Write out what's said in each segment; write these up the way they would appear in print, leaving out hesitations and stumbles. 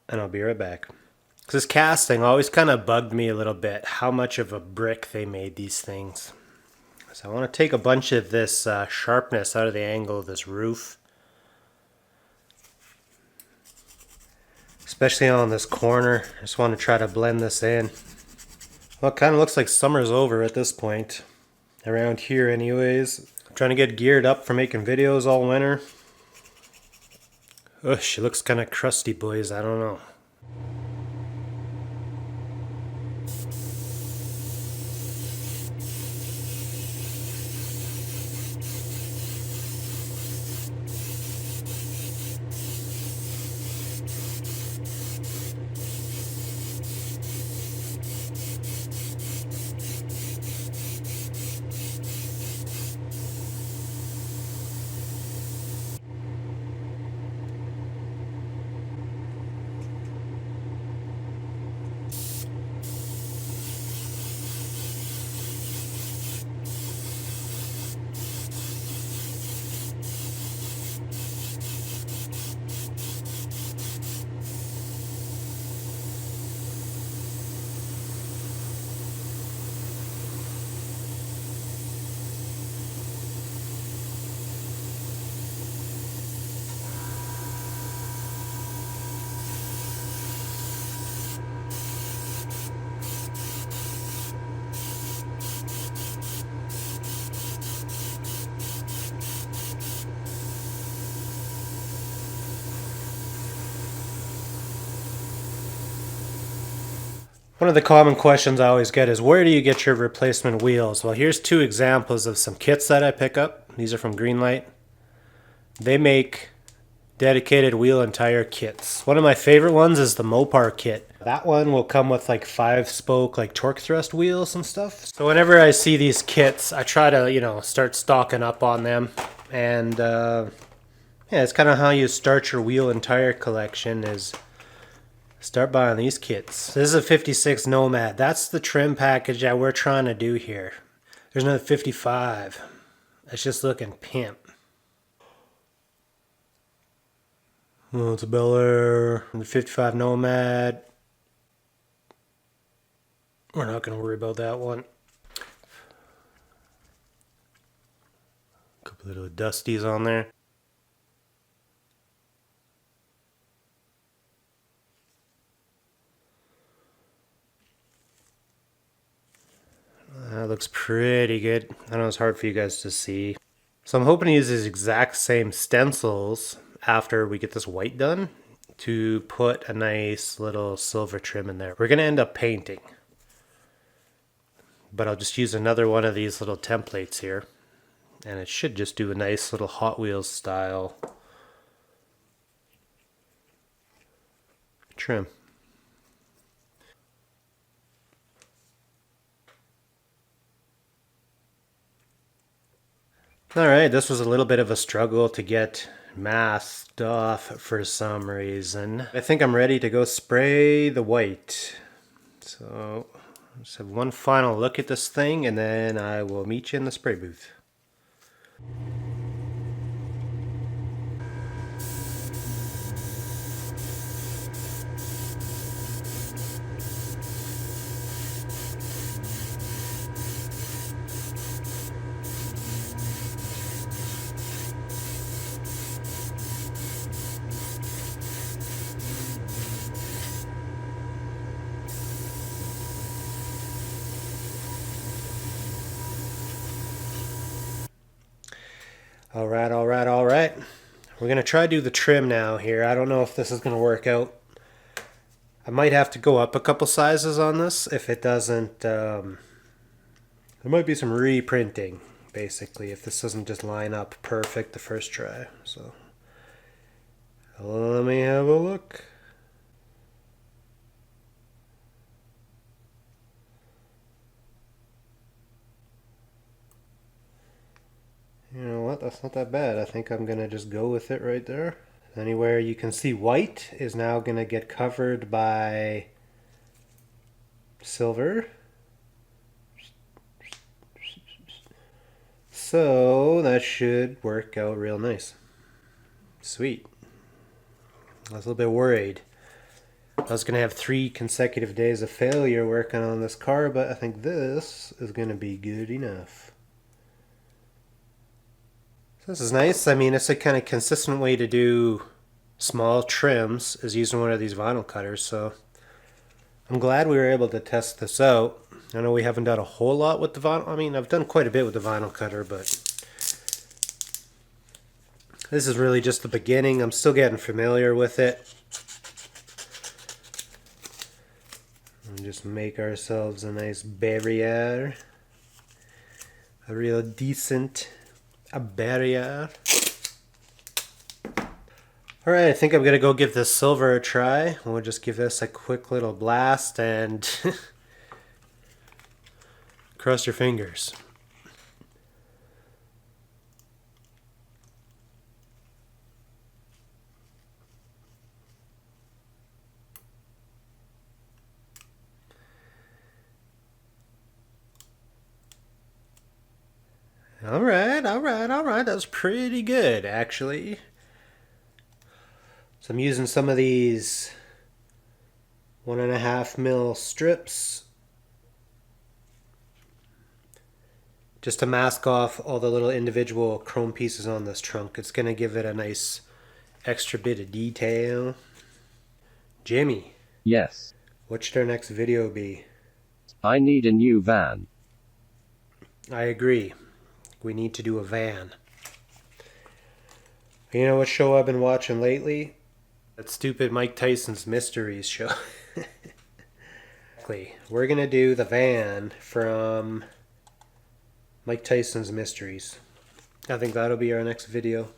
and I'll be right back. This casting always kind of bugged me a little bit, how much of a brick they made these things. So I want to take a bunch of this sharpness out of the angle of this roof. Especially on this corner. I just want to try to blend this in. Well, it kind of looks like summer's over at this point. Around here anyways. I'm trying to get geared up for making videos all winter. Ugh, she looks kind of crusty, boys. I don't know. One of the common questions I always get is, where do you get your replacement wheels? Well, here's two examples of some kits that I pick up. These are from Greenlight. They make dedicated wheel and tire kits. One of my favorite ones is the Mopar kit. That one will come with like 5-spoke like torque thrust wheels and stuff. So whenever I see these kits, I try to, start stocking up on them. And yeah, it's kind of how you start your wheel and tire collection, is start buying these kits. This is a 56 Nomad. That's the trim package that we're trying to do here. There's another 55. It's just looking pimp. Oh, it's a Bel Air. The 55 Nomad. We're not going to worry about that one. A couple little dusties on there. That looks pretty good. I know it's hard for you guys to see. So I'm hoping to use these exact same stencils after we get this white done to put a nice little silver trim in there. We're going to end up painting, but I'll just use another one of these little templates here, and it should just do a nice little Hot Wheels style trim. Alright, this was a little bit of a struggle to get masked off for some reason. I think I'm ready to go spray the white. So, let's have one final look at this thing, and then I will meet you in the spray booth. Alright. We're going to try to do the trim now here. I don't know if this is going to work out. I might have to go up a couple sizes on this if it doesn't. There might be some reprinting, basically, if this doesn't just line up perfect the first try. So, let me have a look. You know what, that's not that bad. I think I'm going to just go with it right there. Anywhere you can see white is now going to get covered by silver. So that should work out real nice. Sweet. I was a little bit worried. I was going to have 3 consecutive days of failure working on this car, but I think this is going to be good enough. So this is nice. I mean, it's a kind of consistent way to do small trims is using one of these vinyl cutters, so I'm glad we were able to test this out. I know we haven't done a whole lot with the vinyl. I mean, I've done quite a bit with the vinyl cutter, but this is really just the beginning. I'm still getting familiar with it. And just make ourselves a nice barrier. A real decent barrier. Alright, I think I'm going to go give this silver a try. We'll just give this a quick little blast and cross your fingers. Alright. That was pretty good, actually. So I'm using some of these 1.5 mil strips just to mask off all the little individual chrome pieces on this trunk. It's going to give it a nice extra bit of detail. Jimmy. Yes. What should our next video be? I need a new van. I agree. We need to do a van. You know what show I've been watching lately? That stupid Mike Tyson's Mysteries show. We're going to do the van from Mike Tyson's Mysteries. I think that'll be our next video.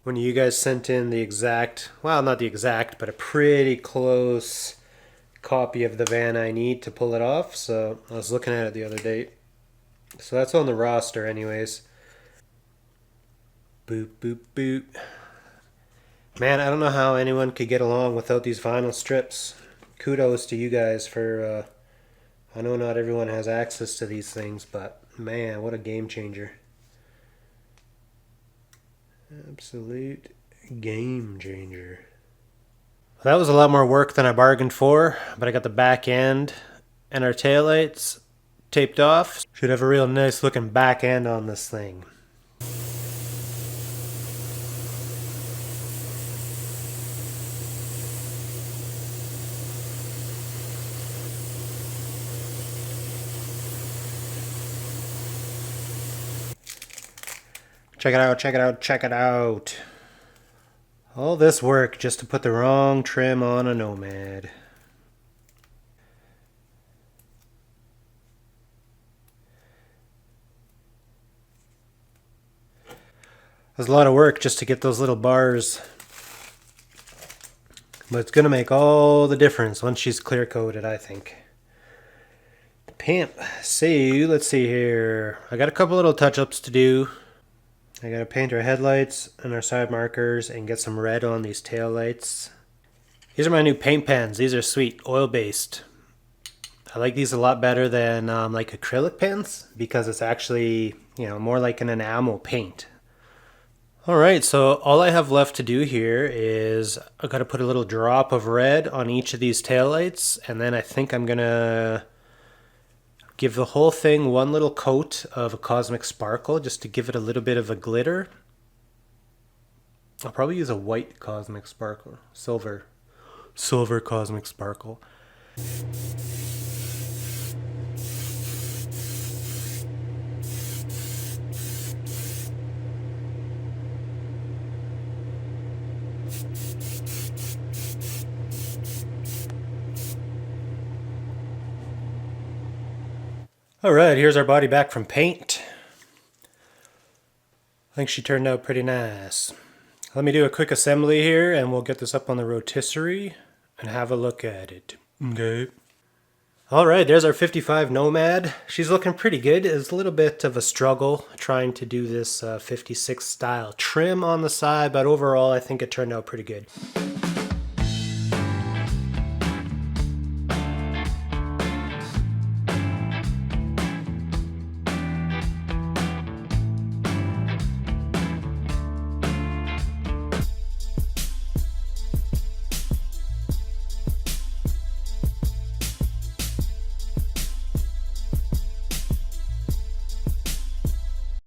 When you guys sent in the exact, well, not the exact, but a pretty close copy of the van I need to pull it off. So I was looking at it the other day. So that's on the roster anyways. Boop, boop, boop. Man, I don't know how anyone could get along without these vinyl strips. Kudos to you guys for, I know not everyone has access to these things, but man, what a game changer. Absolute game changer. That was a lot more work than I bargained for, but I got the back end and our taillights taped off. Should have a real nice looking back end on this thing. Check it out, check it out, check it out. All this work just to put the wrong trim on a Nomad. There's a lot of work just to get those little bars. But it's going to make all the difference once she's clear coated, I think. Pimp. See, let's see here. I got a couple little touch-ups to do. I gotta paint our headlights and our side markers and get some red on these tail lights. These are my new paint pens. These are sweet, oil-based. I like these a lot better than like acrylic pens because it's actually, more like an enamel paint. Alright, so all I have left to do here is I gotta put a little drop of red on each of these tail lights, and then I think I'm gonna give the whole thing one little coat of a cosmic sparkle just to give it a little bit of a glitter. I'll probably use a white cosmic sparkle. Silver cosmic sparkle. Alright, here's our body back from paint. I think she turned out pretty nice. Let me do a quick assembly here and we'll get this up on the rotisserie and have a look at it. Okay. Alright, there's our 55 Nomad. She's looking pretty good. It's a little bit of a struggle trying to do this 56 style trim on the side, but overall I think it turned out pretty good.